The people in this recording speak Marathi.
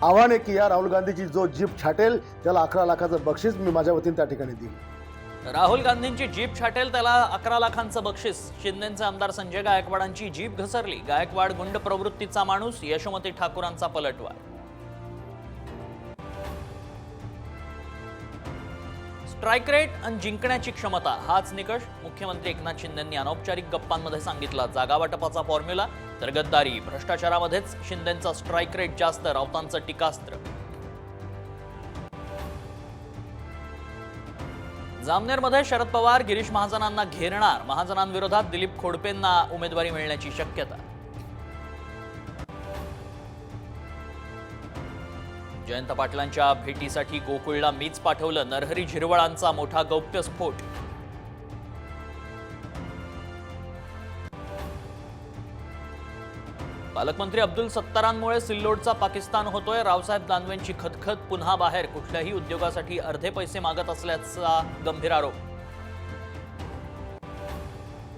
आव्हान आहे की या राहुल गांधीची जो जीप छाटेल त्याला 11 लाखाचं बक्षीस मी माझ्या वतीने त्या ठिकाणी देईन। राहुल गांधींची जीप छाटेल त्याला 11 लाखांचं बक्षीस। शिंदेचे आमदार संजय गायकवाडांची जीप घसरली। गायकवाड गुंड प्रवृत्तीचा माणूस, यशोमती ठाकूरांचा पलटवार। स्ट्राईक रेट आणि जिंकण्याची क्षमता हाच निकष, मुख्यमंत्री एकनाथ शिंदेंनी अनौपचारिक गप्पांमध्ये सांगितला। जागा वाटपाचा फॉर्म्युला तर गद्दारी भ्रष्टाचारामध्येच शिंदेंचा स्ट्राईक रेट जास्त, राऊतांचं टीकास्त्र। जामनेरमध्ये शरद पवार गिरीश महाजनांना घेरणार, महाजनांविरोधात दिलीप खोडपेंना उमेदवारी मिळण्याची शक्यता। जयंत पाटलांच्या भेटीसाठी गोकुळला मीच पाठवलं, नरहरी झिरवळांचा मोठा गौप्यस्फोट। पालकमंत्री अब्दुल सत्तारांमुळे सिल्लोडचा पाकिस्तान होतोय, रावसाहेब दानवेंची खतखत पुन्हा बाहेर, कुठल्याही उद्योगासाठी अर्धे पैसे मागत असल्याचा गंभीर आरोप।